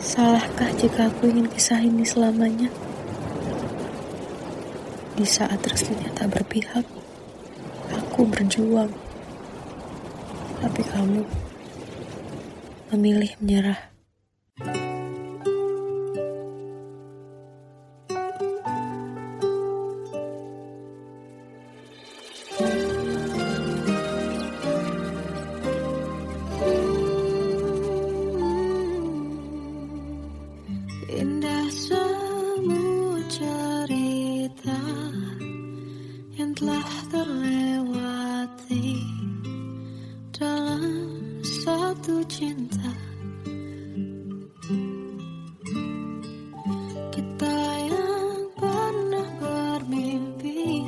Salahkah jika aku ingin kisah ini selamanya? Di saat restunya tak berpihak, aku berjuang. Tapi kamu memilih menyerah. Indah semua cerita yang telah terlewati dalam satu cinta. Kita yang pernah bermimpi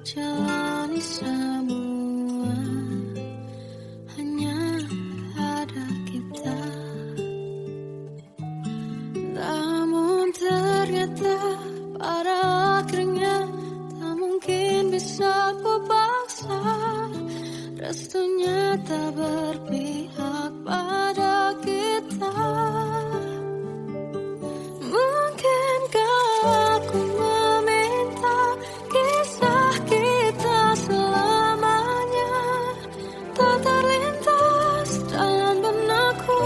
jalani semua, hanya ada kita. Namun ternyata pada akhirnya tak mungkin bisa ku paksa. Restunya tak berpihak pada kita. Mungkinkah aku meminta kisah kita selamanya tak terlintas dalam benakku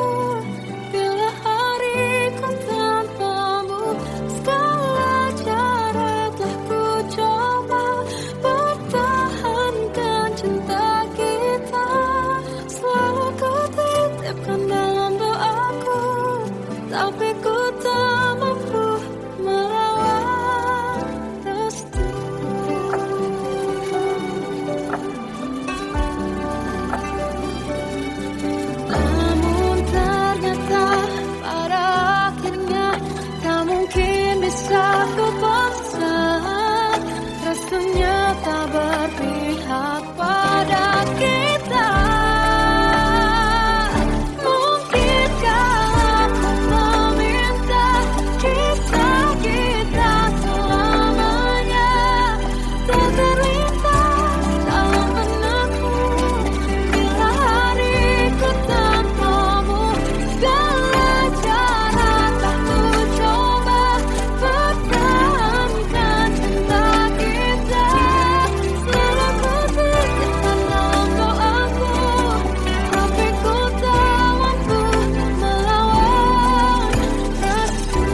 bila hariku tanpamu. Segala cara telah ku coba pertahankan cinta kita. Selalu ku titipkan dalam doaku, tapi ku tak mampu melawan restu. Namun ternyata pada akhirnya tak mungkin bisa ku paksa. Restunya tak berpihak pada kita. Mungkinkah aku meminta kisah kita selamanya tak terlintas dalam benakku bila hariku tanpamu. Segala cara tak ku coba pertahankan cinta kita. Selalu ku titipkan dalam doaku, tapi ku tak mampu melawan restu.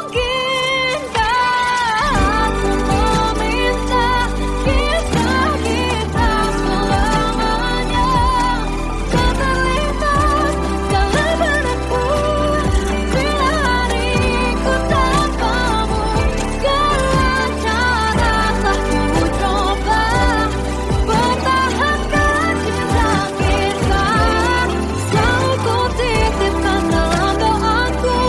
Mungkinkah aku meminta kisah kita selamanya tak terlintas dalam benakku bila hariku tanpamu. Segala cara telah ku coba pertahankan cinta kita. Selalu ku titipkan dalam doaku,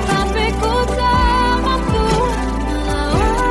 tapi ku tak mampu melawan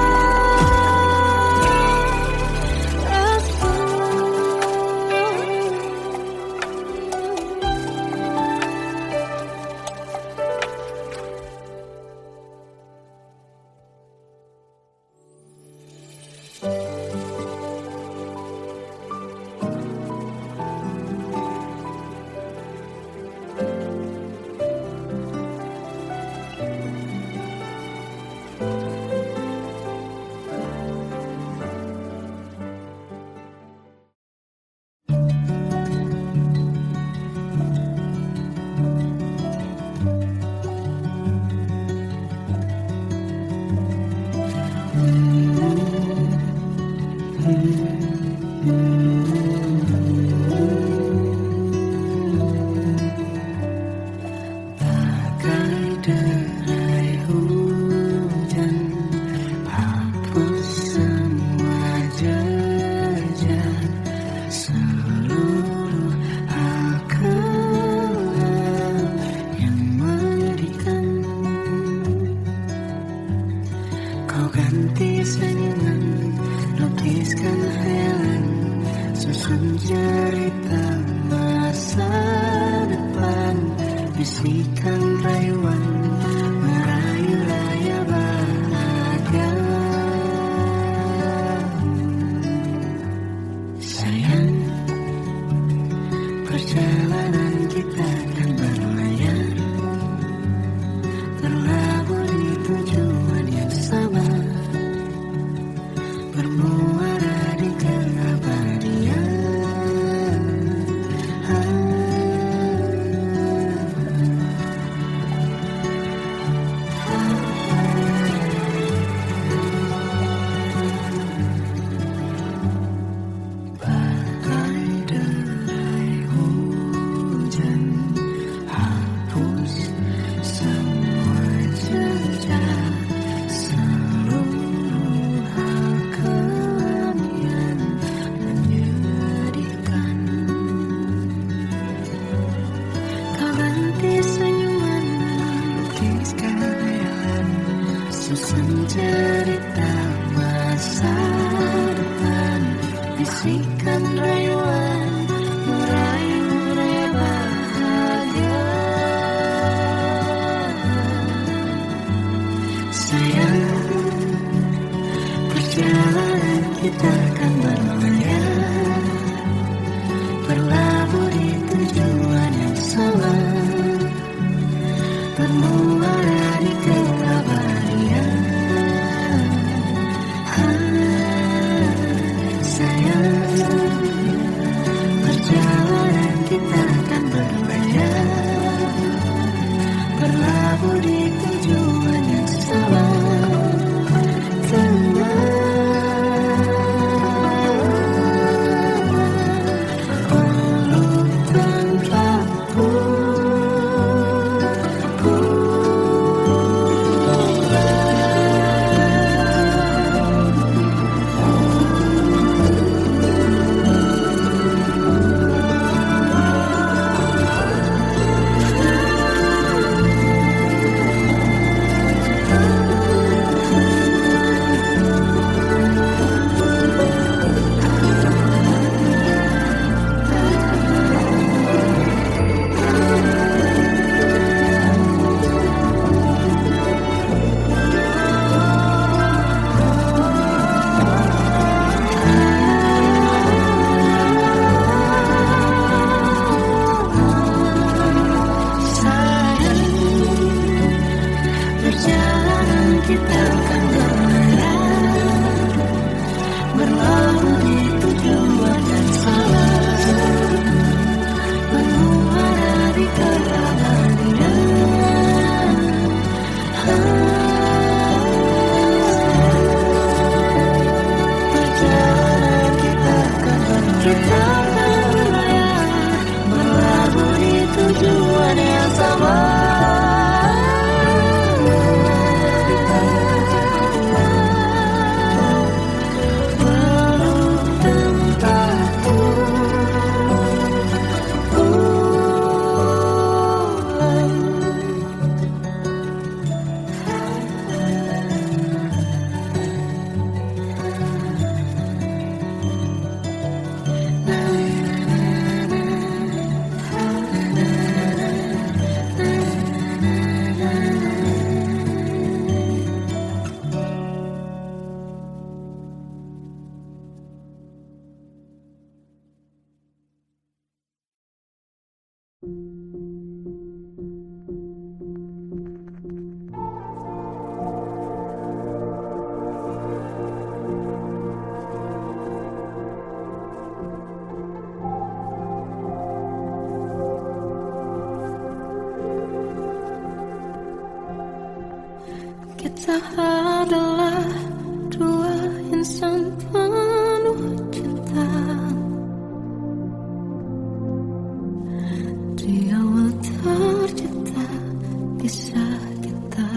bagai derai hujan, hapus semua jejak seluruh akal yang menyedihkan. Kau ganti senyuman, lukiskan hayalan, susun cerita masa depan. bisikan rayuan merayu raya bahagia. Sayang, perjalanan kita kan berlayar, berlabuh di tujuan yang sama, bermuara di keabadian. Bagai derai hujan, hapus semua jejak, seluruh hal kelam yang menyedihkan. Kau ganti senyuman melukiskan khayalan, susun cerita masa depan, bisikan rayuan merayu raya bahagia. Sayang, perjalanan kita kan berlayar, berlabuh di tujuan yang sama, bermuara di keabadian. Sayang, perjalanan kita akan berlayar, berlabuh di tujuan yang sama, peluk tanpaku. Perjalanan kita akan berlayar, berlabuh di tujuan yang sama, bermuara di keabadian. Perjalanan kita akan berlayar, berlabuh di tujuan yang sama. Kita adalah dua insan penuh cinta. Di awal tercipta kisah kita,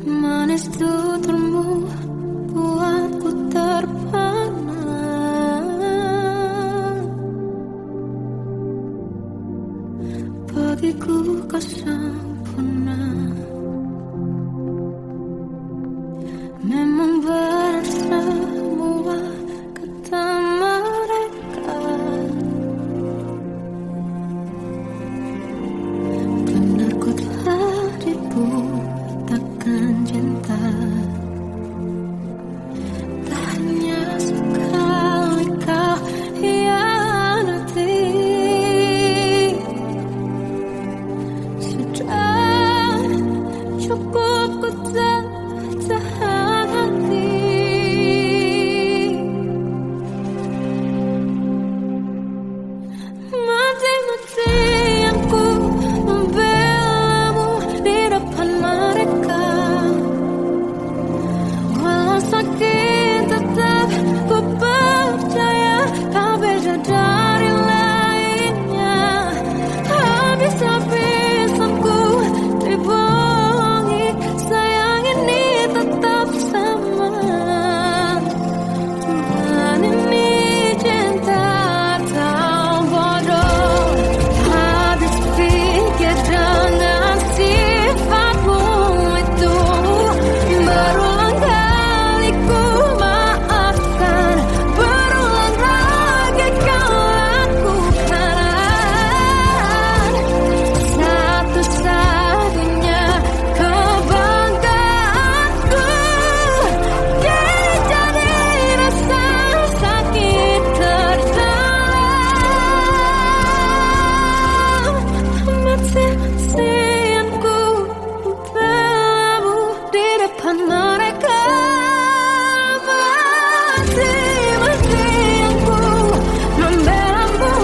manis tuturmu buatku terpana. Bagiku kau sempurna. Memang berat semua kata mereka, mata. Tak hanya sekali kau hianati, sudah cukup ku tahan hati. Mati-matian ku membelamu di depan mereka. Walau sakit tetap ku percaya kau beda dari lainnya. Habis-habisan ku dibohongi, sayang ini tetap sama. Tuhan ini cinta atau bodoh. Habis pikir dengan sifatmu itu, berulang kali ku maafkan, berulang lagi kau lakukan. Satu-satunya kebanggaanku kini jadi rasa sakit terdalam. Mati-matian ku membelamu di depan mereka. Mati-matian ku membelamu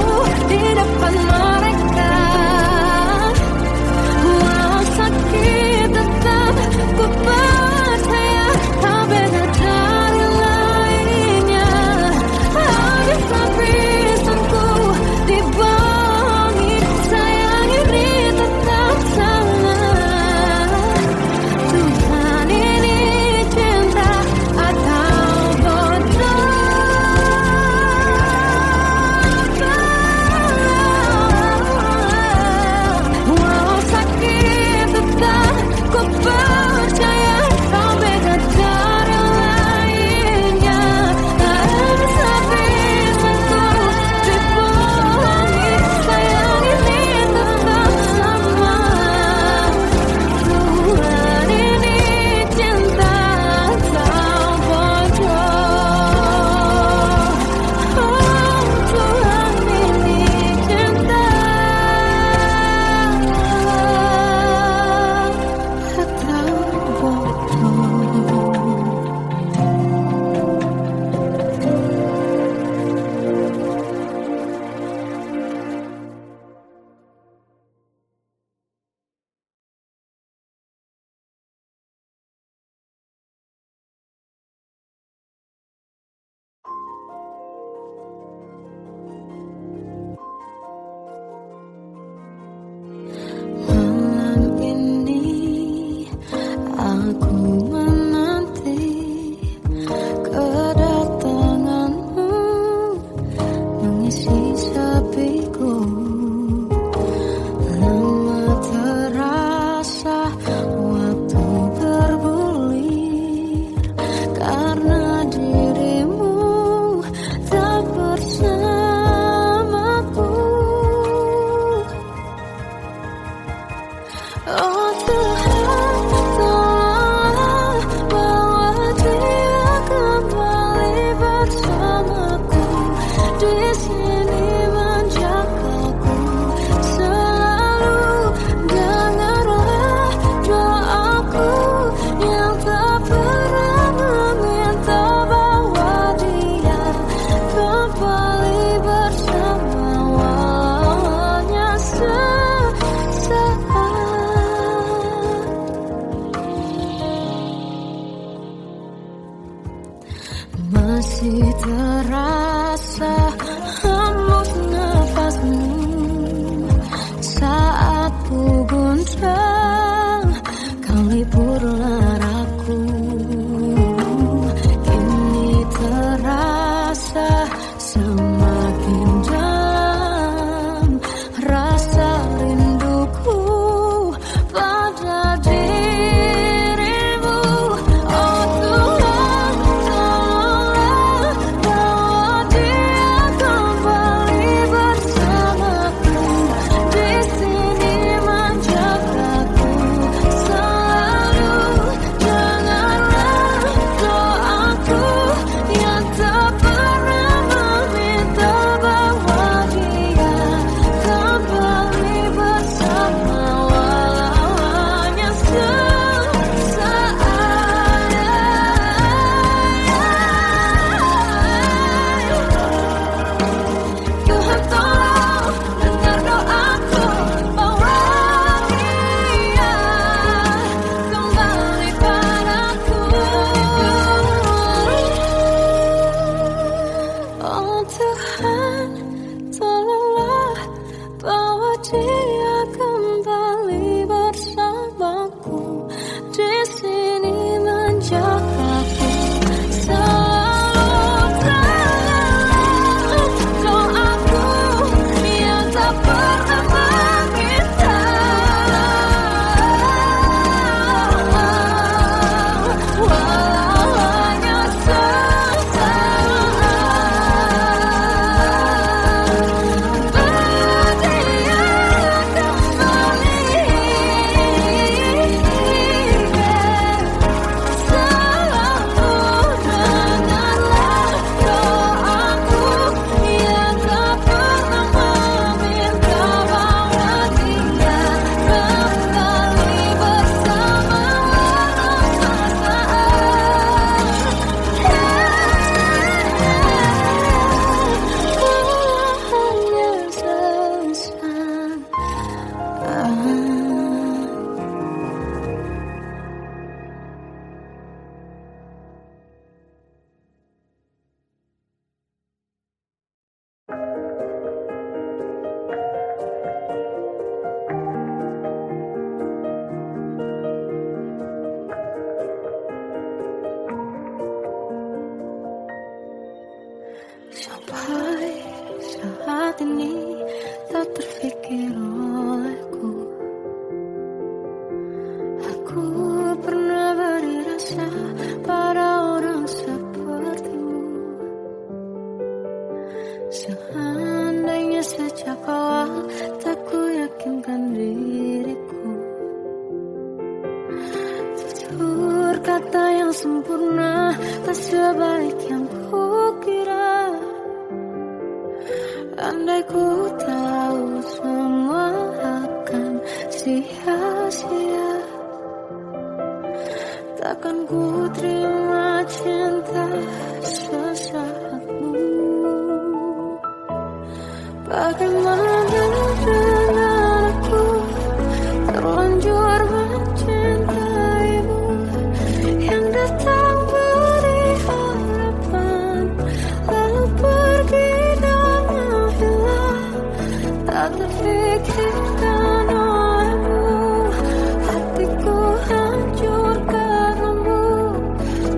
di depan mereka. Walau sakit tetap ku percaya kau beda dari lainnya. Habis-habisan ku dibohongi, sayang ini tetap sama. Tuhan ini cinta atau bodoh. Walau sakit tetap ku percaya kau beda dari lainnya. Habis-habisan ku dibohongi, sayang ini tetap sama. Tuhan ini cinta atau bodoh. Tuhan ini cinta atau bodoh. Malam ini aku menanti kedatanganmu, mengisi sepiku. Lama terasa waktu bergulir, karena dirimu tak bersamaku. Oh Tuhan, tolonglah bawa dia kembali bersamaku. Di sini menjagaku selalu. Dengarlah doaku yang tak pernah meminta bawa dia kembali bersama wawanya sesaat. Masih terasa hembus nafasmu saat ku guncang, kau liburlah aku. Kini terasa semakin dalam rasa rinduku pada dirimu. Oh Tuhan, tolonglah bawa saat ini tak terfikir olehku. Aku pernah beri rasa pada orang sepertimu. Seandainya sejak awal tak ku yakinkan diriku. Tutur kata yang sempurna tak sebaik yang ku kira. Andai ku tahu semua akan sia-sia, takkan ku terima cinta sesaatmu. Bagaimana dengan aku terlanjur mencintaimu, yang datang beri harapan lalu pergi dan menghilang. Tak terfikirkan olehmu, hatiku hancur karenamu.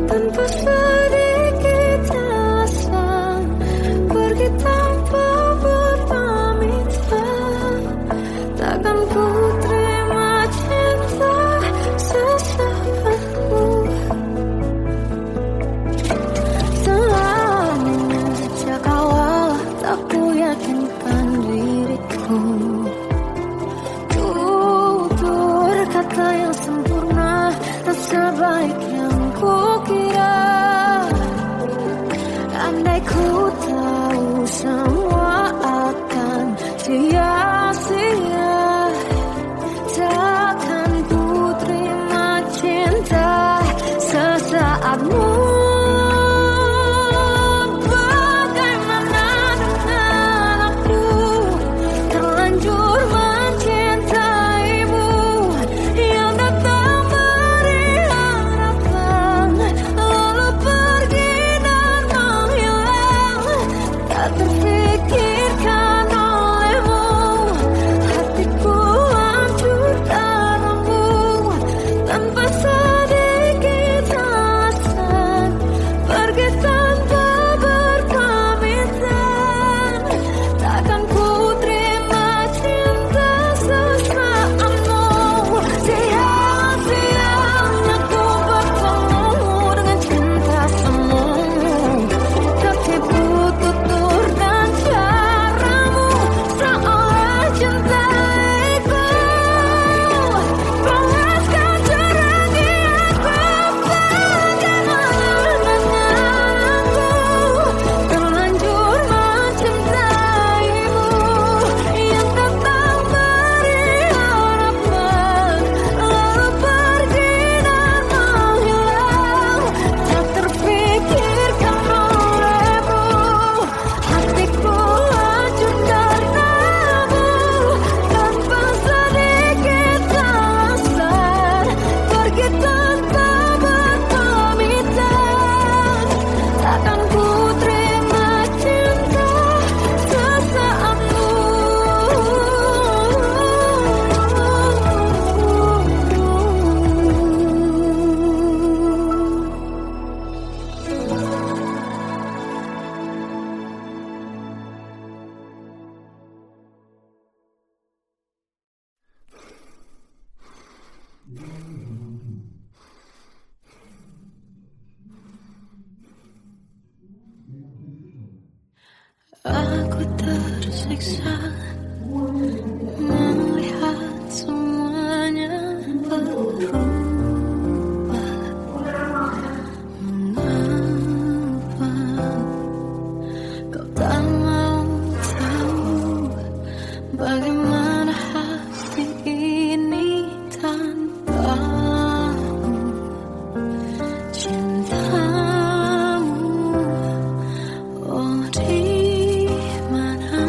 Tanpa sedikit alasan pergi tanpa berpamitan. Takkan ku terima cinta sesaatmu. Selamanya sejak awal tak ku yakinkan diriku. Tutur kata yang sempurna tak sebaik yang ku kira. Andai ku tahu semua akan sia-sia, takkan ku terima cinta sesaatmu. Bagaimana dengan aku terlanjur mencintaimu, yang datang beri harapan lalu pergi dan menghilang. Tak terfikirkan olehmu, hatiku hancur karenamu. Tanpa sedikit alasan pergi tanpa berpamitan. Takkan ku terima cinta sesaatmu. Sia-sianya ku bertemu dengan cinta semu. Tertipu tutur dan caramu, seolah cintaiku panaskan ceragi aku. Bagaimana dengan aku terlanjur mencintaimu, yang datang beri harapan lalu pergi dan menghilang. Tak terfikirkan olehmu, hatiku hancur karenamu. Tanpa sedikit alasan pergi tanpa berpamitan. Takkan ku terima cinta sesaatmu. Aku tersiksa melihat semuanya berubah. Mengapa kau tak mau tahu bagaimana hati ini tanpamu? Cintamu, oh di mana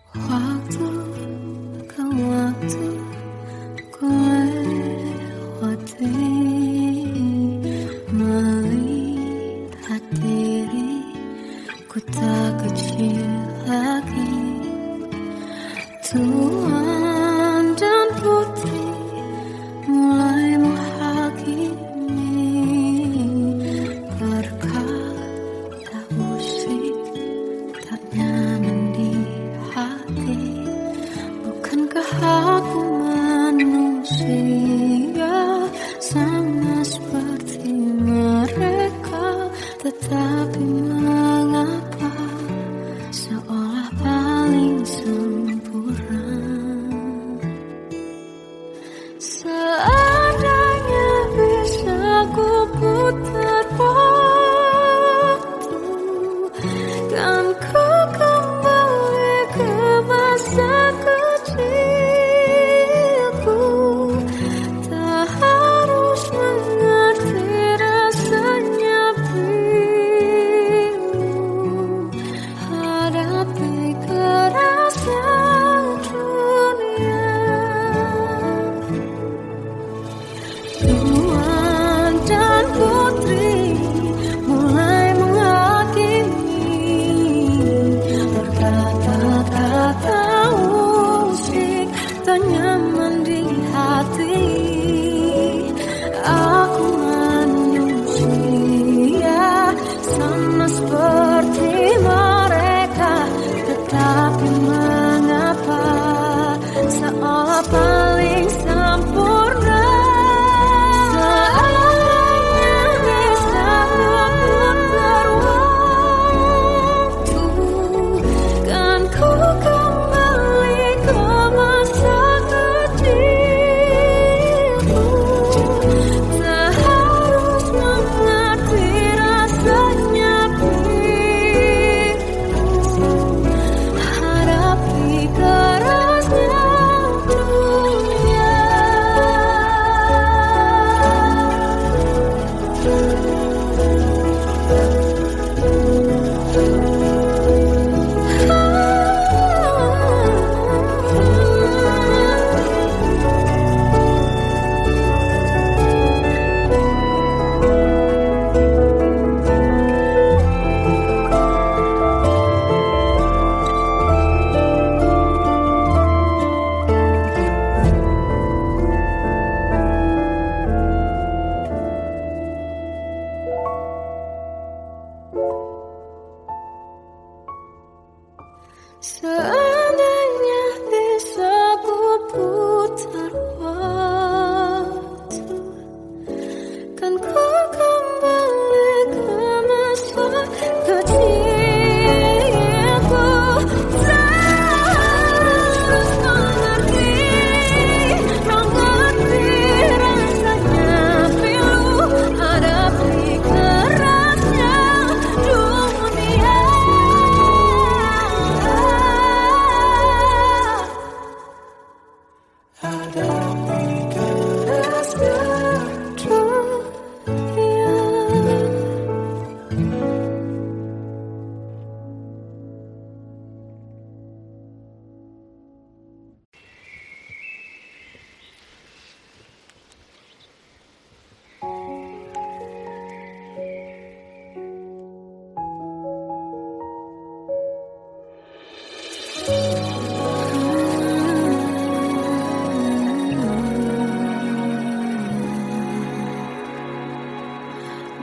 Waktu ke waktu ku lewati, melihat diri ku tak kecil lagi. Tuan dan putri mulai menghakimi, berkata musik tak nyaman di hati. Bukankah aku manusia sama seperti mereka? Tetapi mengapa seolah paling sempurna? Seandainya bisa ku putar waktu, kan ku kembali ke masa kecilku. Tak harus mengerti rasanya bingung, hadapi kerasnya dunia. Tuan dan putri mulai menghakimi, berkata-kata musik tak nyaman di hati. Aku manusia sama seperti mereka, tetapi mengapa seolah paling sempurna? Seandainya bisa memutar waktu, kan ku kembali ke masa kecilku. Tak harus mengerti rasanya bingung, hadapi kerasnya dunia. Seandainya bisa ku putar waktu, kan ku kembali ke masa kecilku. Terus mengerti rasanya pilu, hadapi kerasnya dunia. Hadapi kerasnya dunia.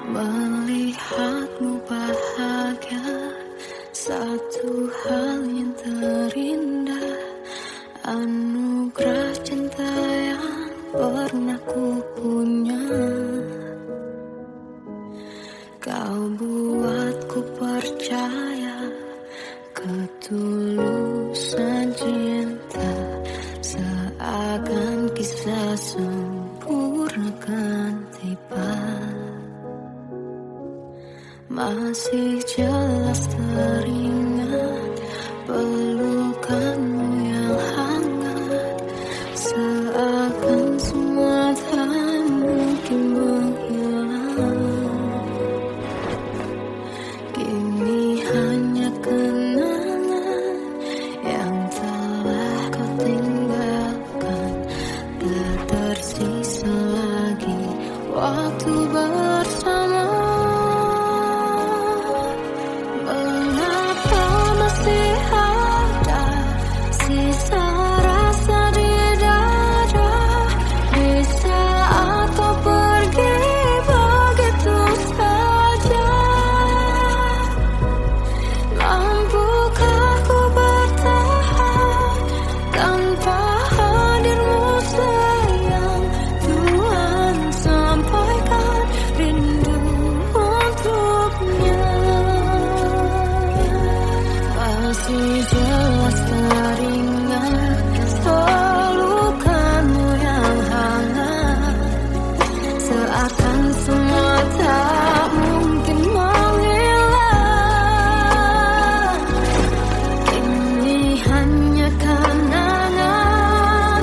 Melihatmu bahagia, satu hal yang terindah, anugerah cinta yang pernah ku punya. Kau buatku percaya ketulusan cinta, seakan kisah sempurna kan tiba. Masih jelas teringat pelukanmu yang hangat, seakan semua tak mungkin menghilang. Kini hanya kenangan yang jelas teringat pelukanmu yang hangat, seakan semua tak mungkin menghilang. Ini hanya kenangan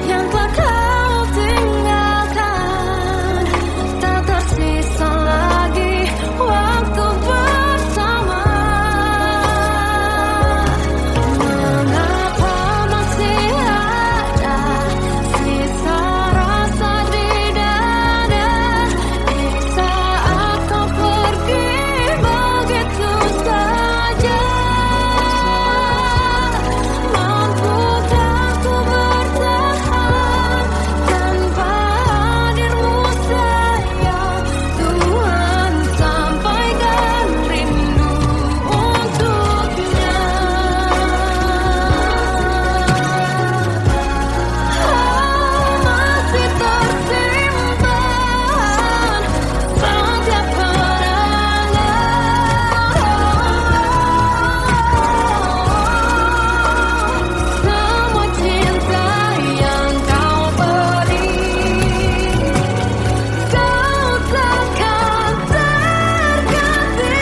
yang telah kau tinggalkan, tak tersisa lagi waktu bersama. Mengapa masih ada sisa rasa di dada di saat kau pergi begitu saja? Mampukah ku bertahan tanpa hadirmu sayang? Tuhan, sampaikan rindu untuknya. Masih tersimpan setiap semua cinta yang kau beri. Kau takkan terganti.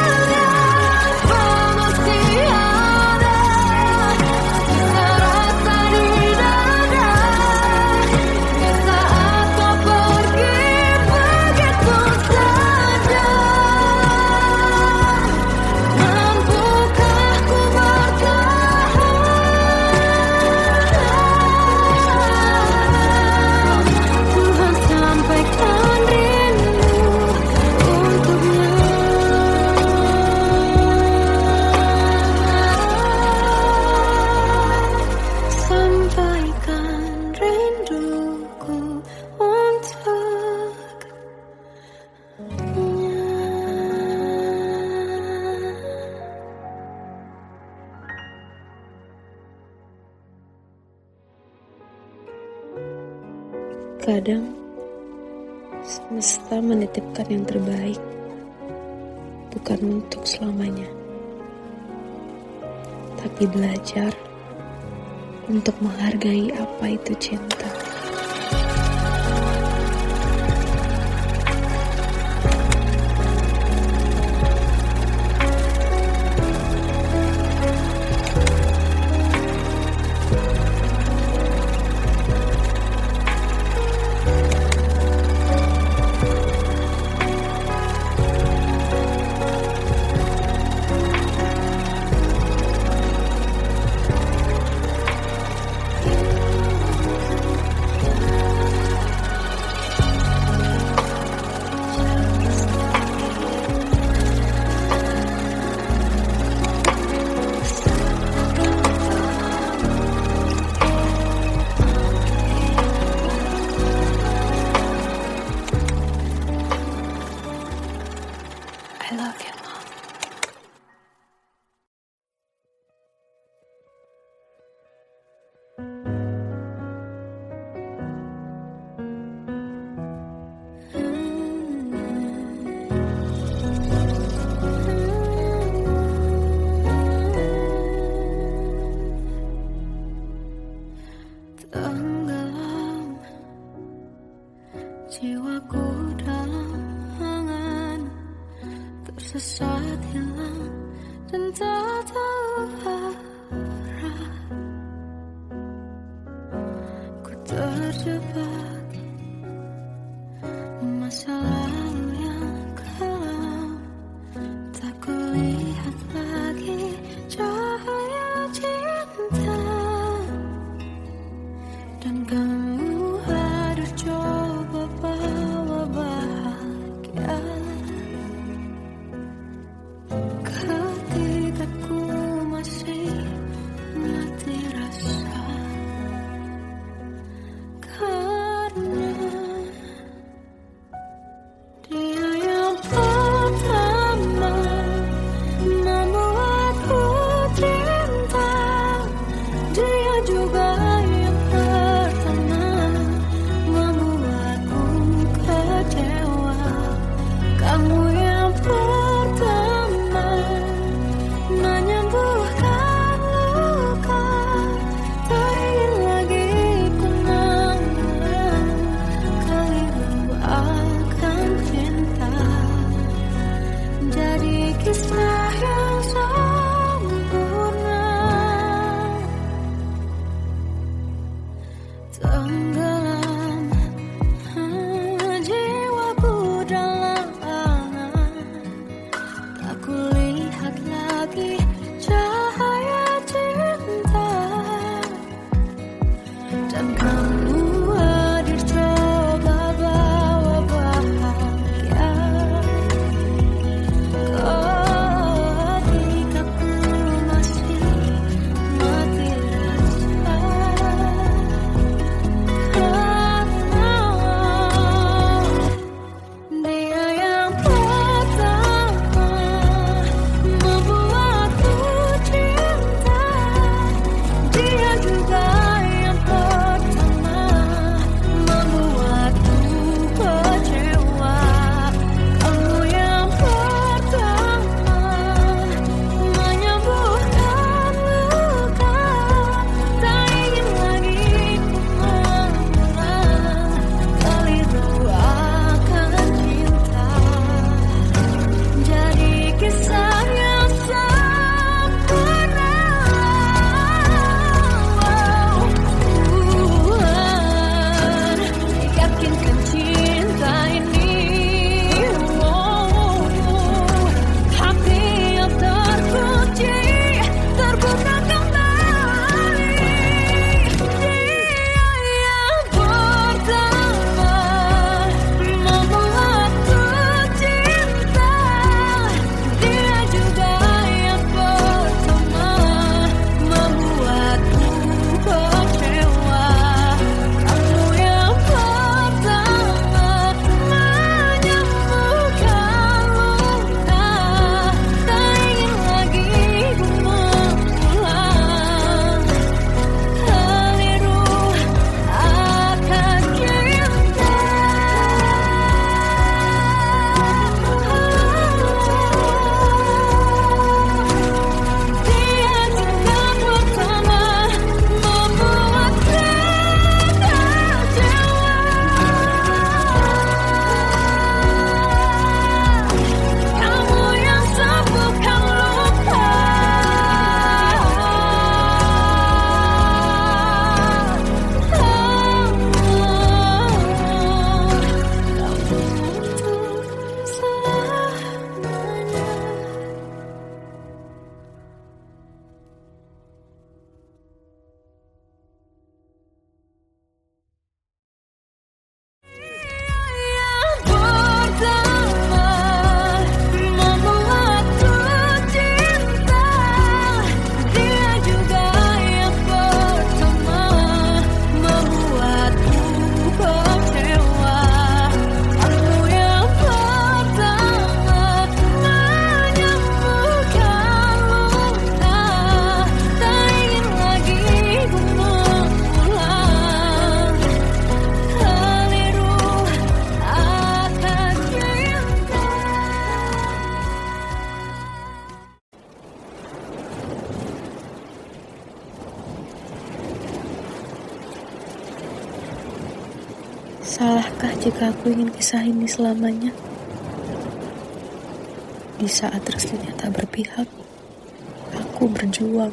Mengapa masih ada sisa rasa di dada di saat kau pergi begitu saja? Mampukah ku bertahan? Tuhan, sampaikan rindu untuknya. Sampaikan rinduku untuknya. Kadang semesta menitipkan yang terbaik, bukan untuk selamanya, tapi belajar untuk menghargai apa itu cinta. Salahkah jika aku ingin kisah ini selamanya? Di saat restunya tak berpihak, aku berjuang.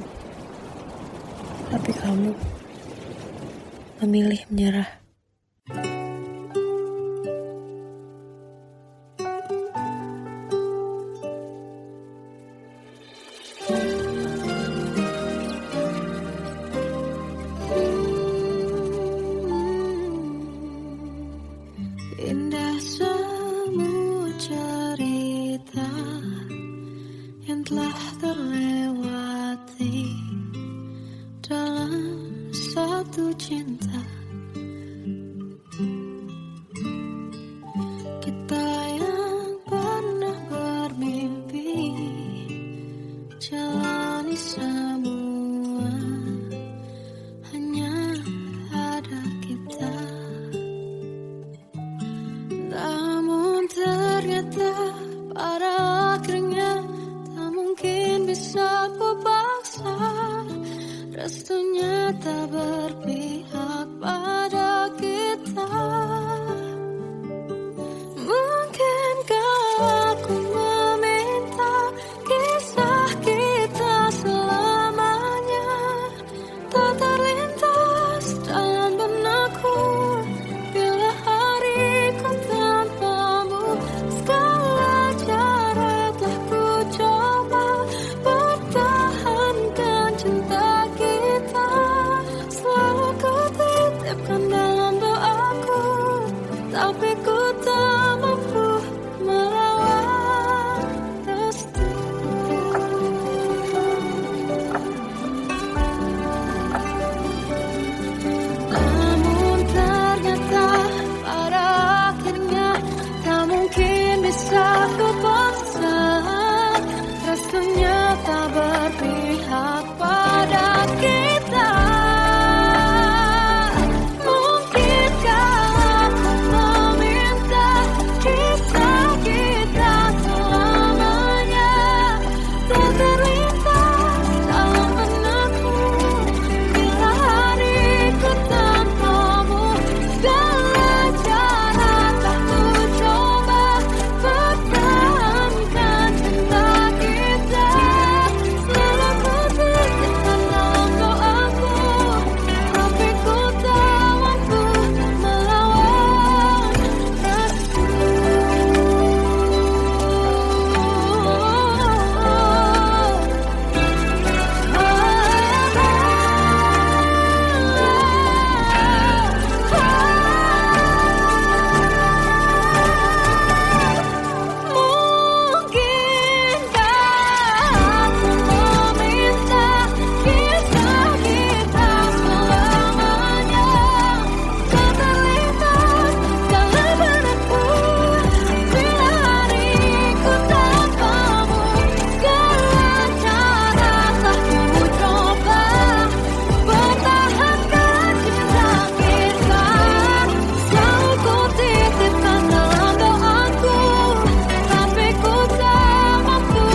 Tapi kamu memilih menyerah. Indah semua cerita yang telah terlewati dalam satu cinta. Kita yang pernah bermimpi jalani semua, hanya ada kita. Namun ternyata pada akhirnya tak mungkin bisa ku paksa. Restunya tak berpihak pada kita. Mungkinkah aku meminta kisah kita selamanya tak terlintas dalam benakku bila hariku tanpamu. Segala cara telah ku coba pertahankan cinta kita. Selalu ku titipkan dalam doaku, tapi ku tak mampu merawat restu. Namun ternyata pada akhirnya tak mungkin bisa ku paksa. Restunya tak berpihak pada kita. Mungkinkah aku meminta kisah kita selamanya tak terlintas dalam benakku bila hariku tanpamu. Segala cara tak ku coba pertahankan cinta kita. Selalu ku titipkan dalam doaku, tapi ku tak mampu melawan restu. Mungkinkah aku meminta kisah kita selamanya tak terlintas dalam benakku bila hariku tanpamu. Segala cara telah ku coba pertahankan cinta kita. Selalu ku titipkan dalam doaku, tapi ku tak mampu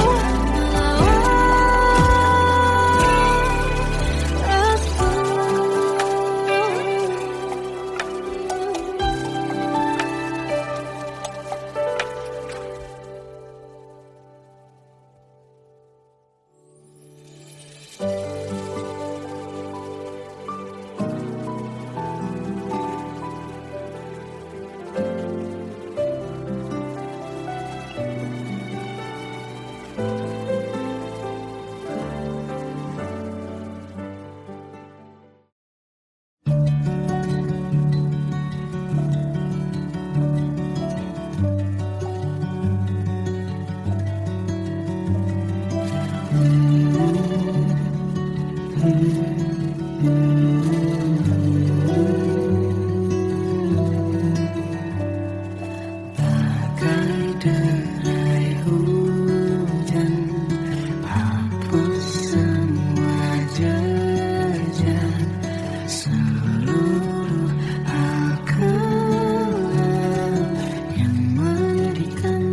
melawan bagai derai hujan, hapus semua jejak seluruh akal yang menyedihkan.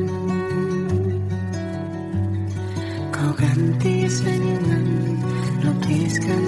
Kau ganti senyuman, lukiskan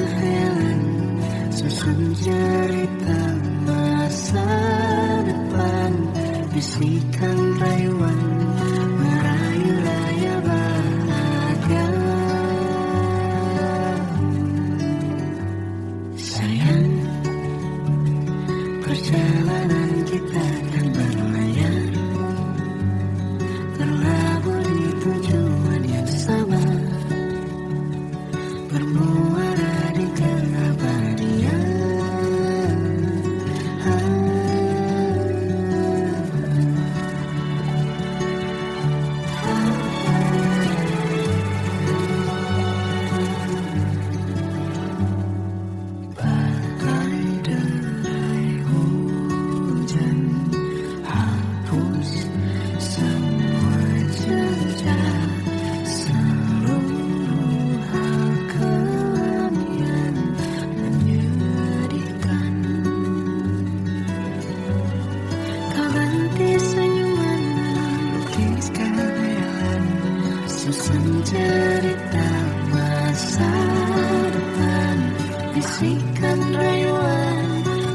bisikan rayuan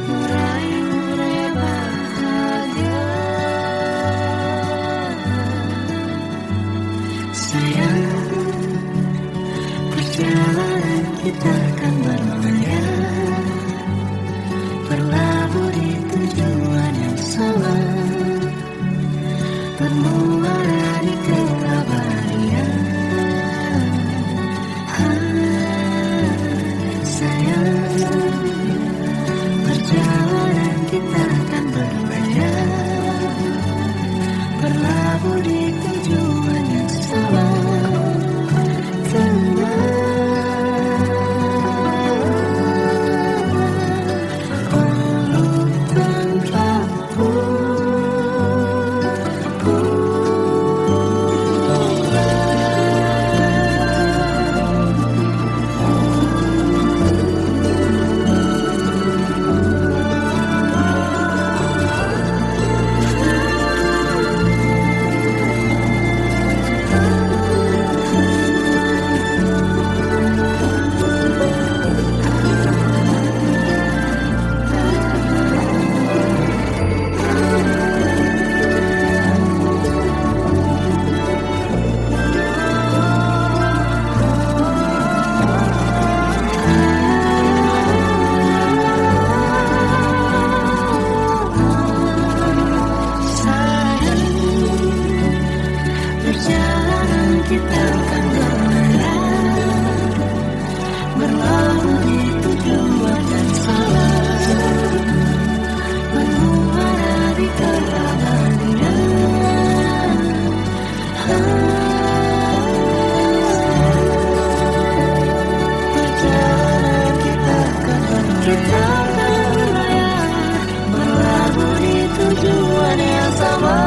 merayu raya bahagia. Sayang, perjalanan kita akan berlayar, berlabuh di tujuan yang sama, bermuara di keabadian. Sayang, perjalanan kita akan berlayar, berlabuh di tujuan yang sama. Kita akan berlayar, berlabuh di tujuan yang sama, bermuara di keabadian. Perjalanan kita akan berlayar, berlabuh di tujuan yang sama.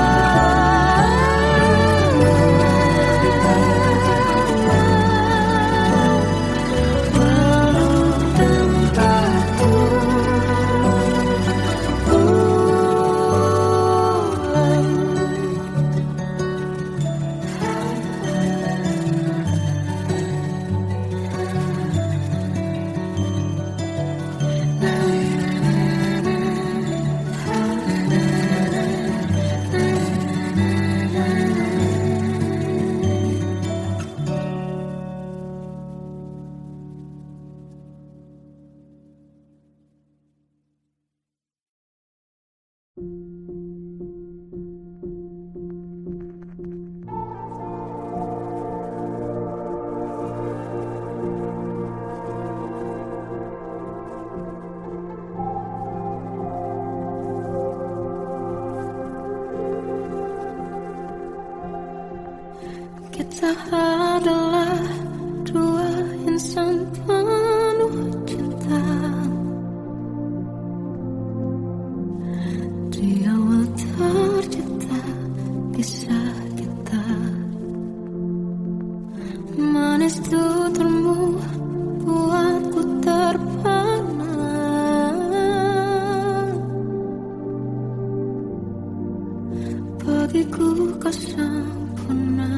Kita adalah dua insan penuh cinta. Di awal tercipta kisah kita, manis tuturmu buatku terpana. Bagiku kau sempurna.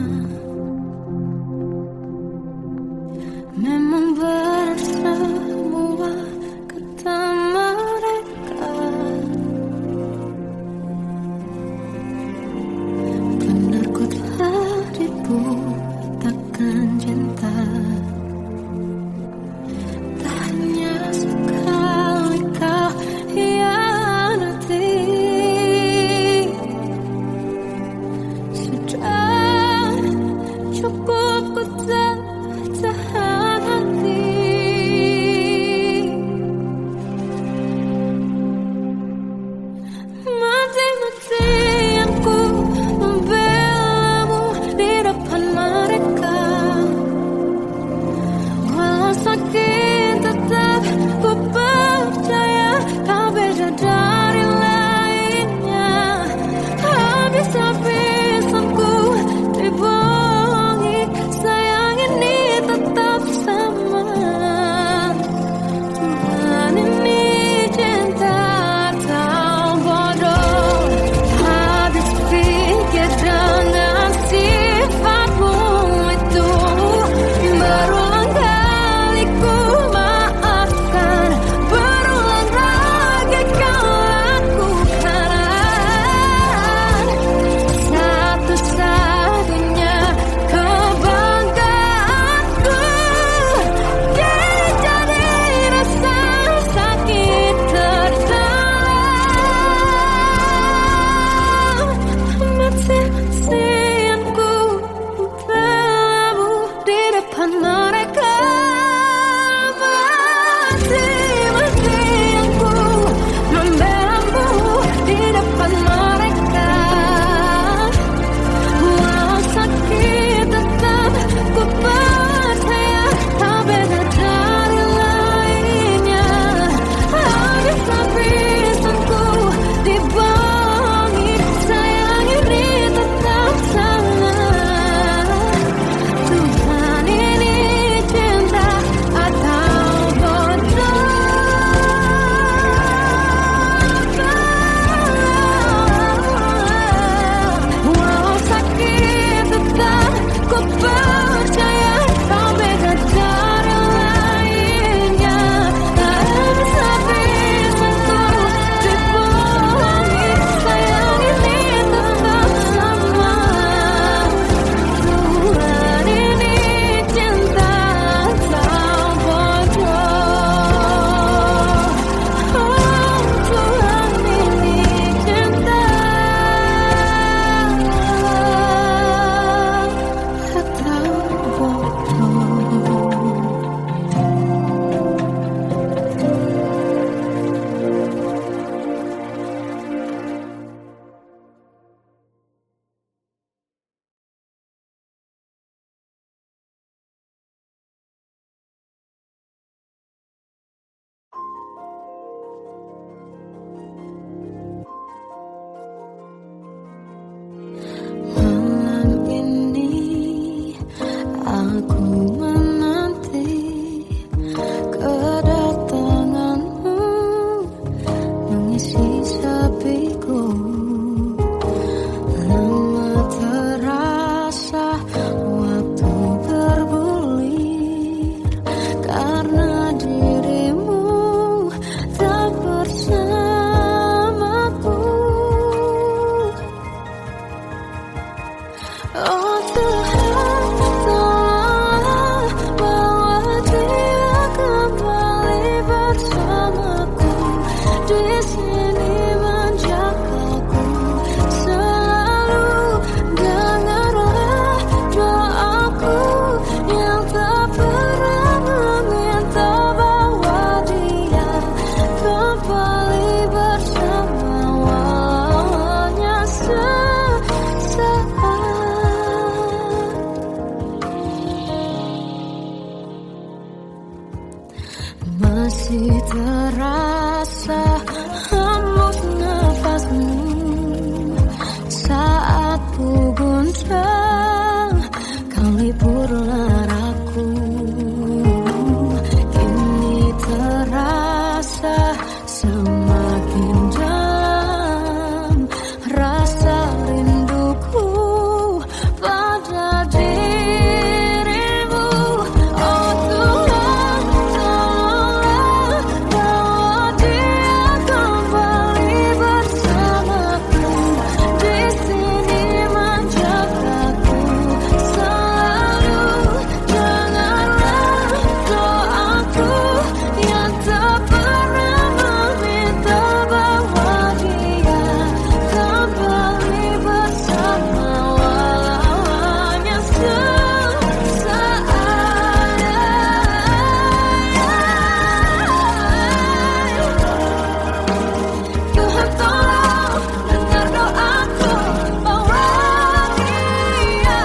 Memang berat semua kata mereka, benar ku telah dibutakan cinta. Tak hanya sekali kau hianati, sudah cukup ku tak tahan hati. Masih terasa hembus nafasmu saat ku goncang kau liburlah aku. Kini terasa semakin dalam rasa rinduku pada dirimu. Oh Tuhan, tolonglah bawa dia kembali bersamaku. Di sini menjagaku selalu. Janganlah doaku yang tak pernah meminta bawa dia kembali bersama, walau hanya sesaat. Tuhan tolong dengar doaku, bawa dia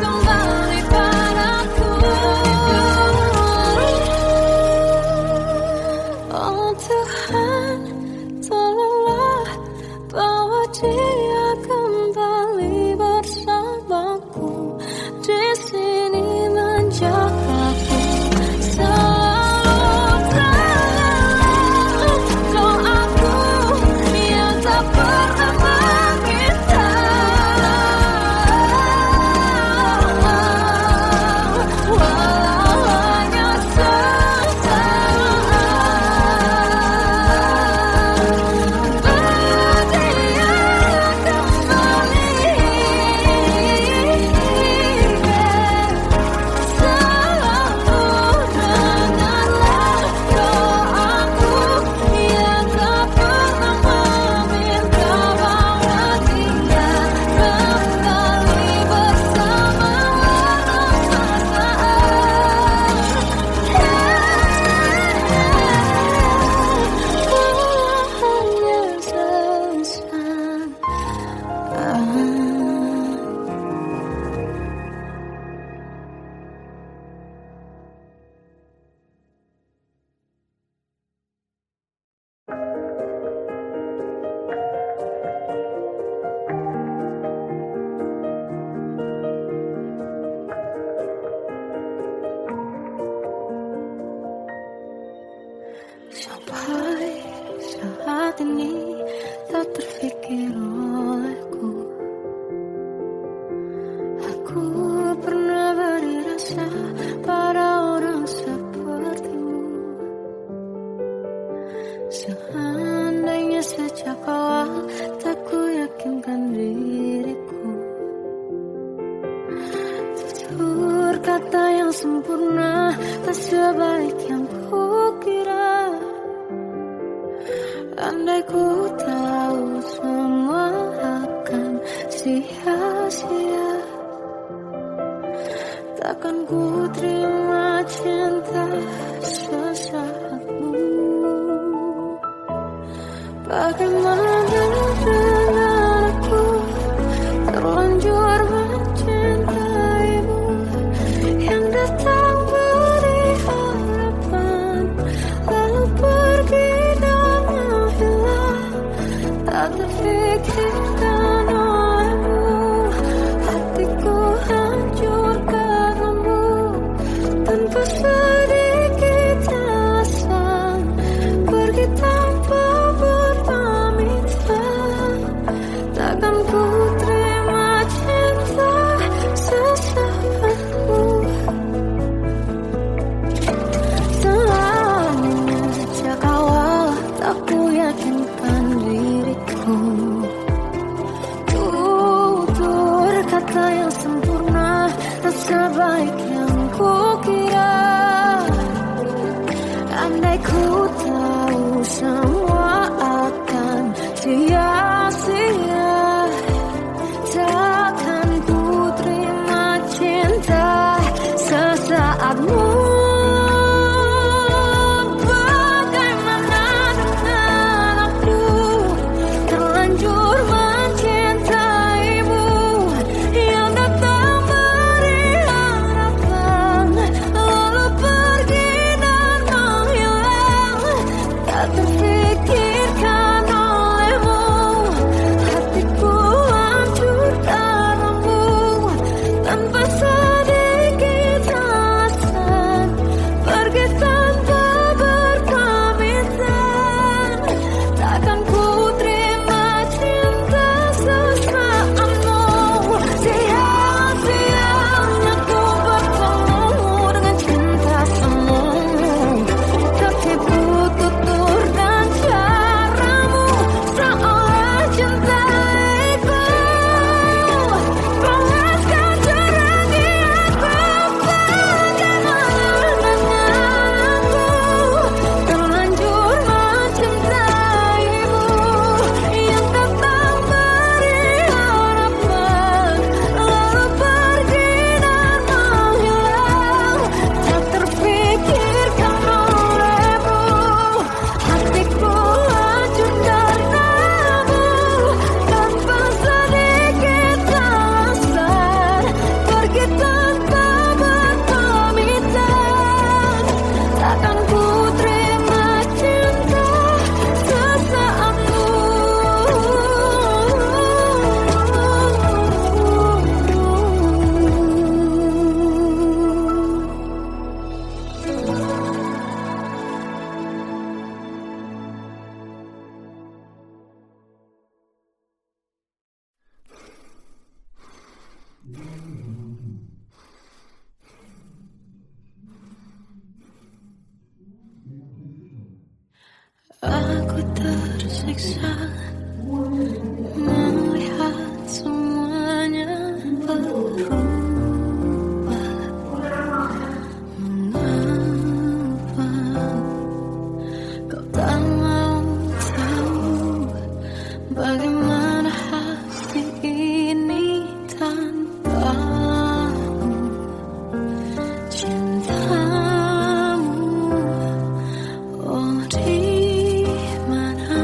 kembali padaku. Oh Tuhan, tolonglah bawa dia kembali bersamaku. Di sini menjagaku selalu. Doaku yang tak pernah meminta, walau hanya sesaat. Berdia kembali, selalu dengarlah doaku yang tak pernah meminta bawa dia kembali bersama, walau sampai saat ini tak terfikir olehku. Aku pernah beri rasa pada orang sepertimu. Seandainya sejak awal tak ku yakinkan diriku. Tutur kata yang sempurna tak sebaik yang kukira. Andai ku tahu semua akan sia-sia, takkan ku terima cinta sesaatmu. Bagaimana dengan aku terlanjur mencintaimu, yang datang beri harapan lalu pergi dan menghilang. Tak terfikirkan olehmu, hatiku hancur karenamu. Tanpa sedikit alasan pergi tanpa berpamitan. Takkan ku terima cinta sesaatmu. Sejak awal tak ku yakinkan diriku. Tutur kata yang sempurna tak sebaik yang kukira. Andai ku tahu semua akan sia-sia, takkan ku terima cinta sesaatmu. Bagaimana dengan aku terlanjur mencintaimu, yang datang beri harapan lalu pergi dan Aku tersiksa melihat semuanya berubah. Mengapa kau tak mau tahu bagaimana hati ini tanpamu? Cintamu, oh di mana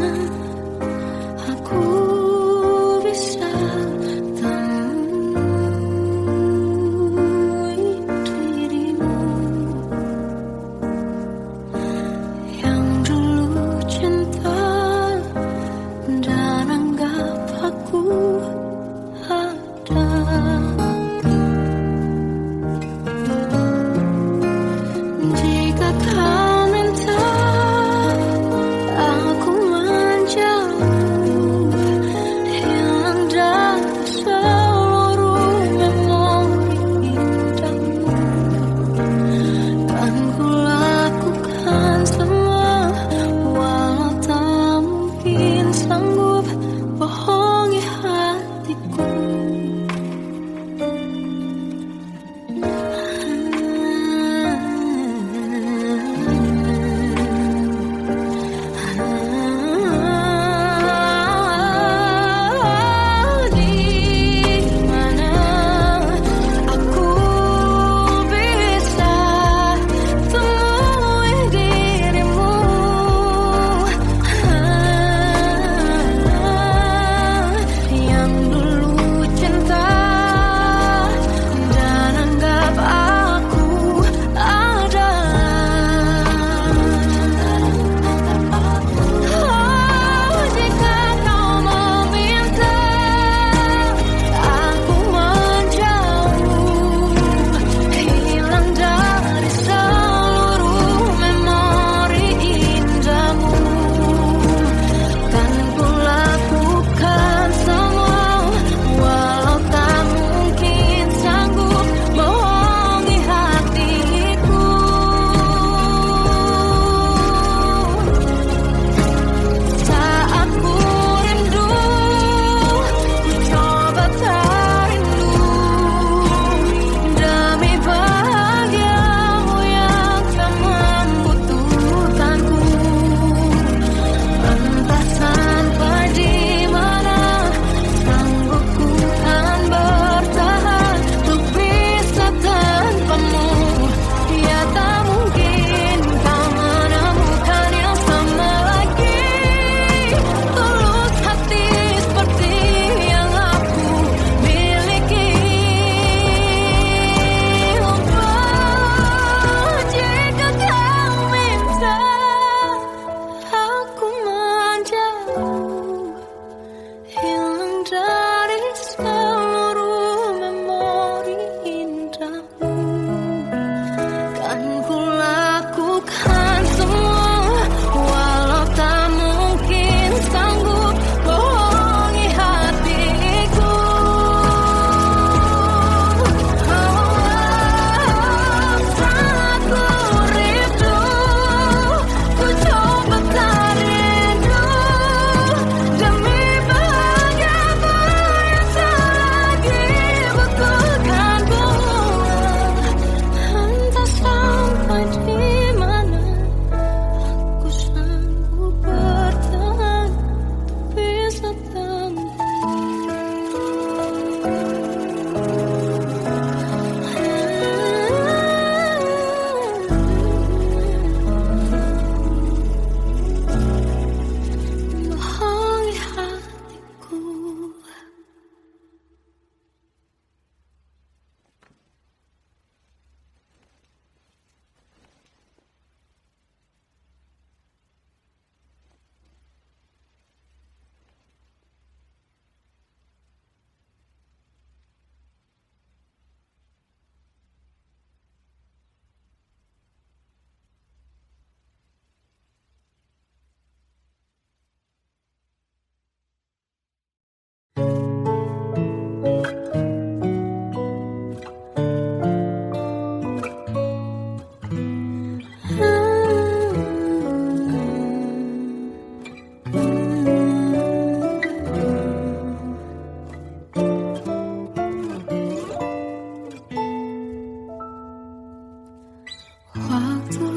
waktu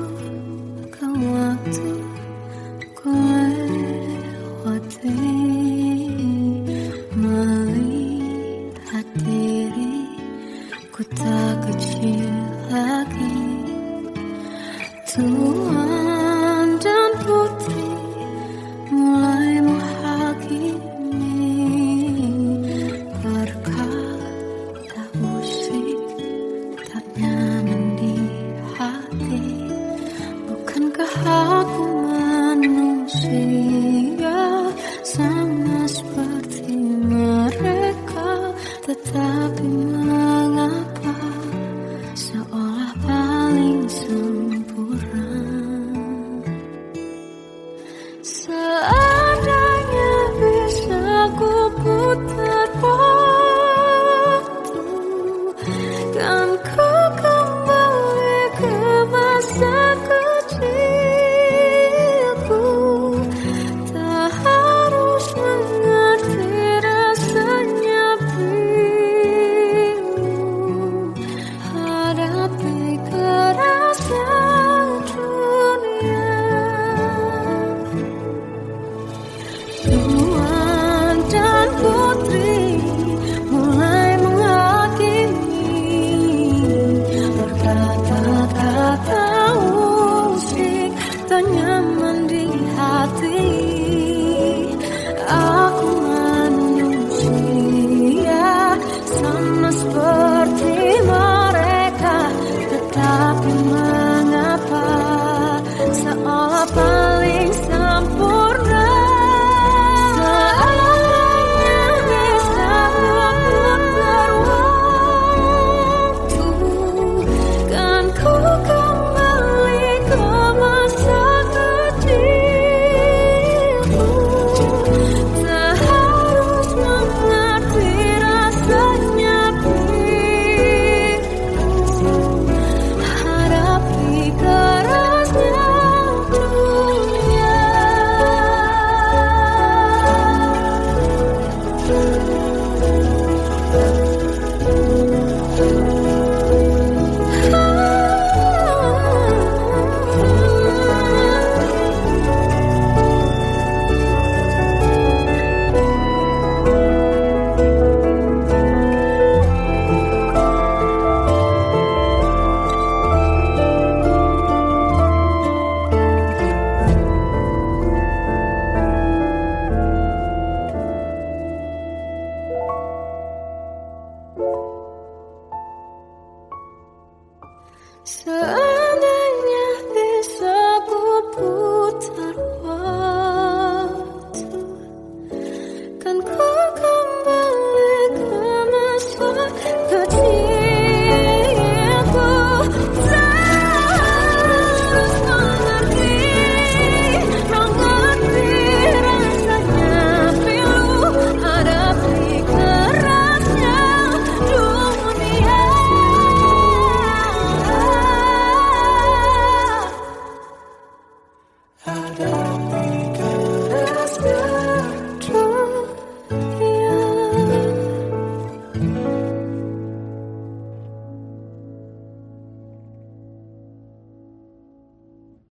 ke waktu ku lewati, melihat diri ku tak kecil lagi. Tuan dan putri mulai menghakimi, berkata musik tak nyaman di hati. Bukankah aku manusia sama seperti mereka? Tetapi mengapa seolah paling sempurna? Seandainya bisa ku putar waktu, kan ku kembali ke masa kecilku. Tak harus mengerti rasanya bingung hadapi kerasnya dunia. Tuan dan putri mulai menghakimi, berkata-kata musik tak nyaman di hati. Aku manusia sama seperti mereka, tetapi mengapa seolah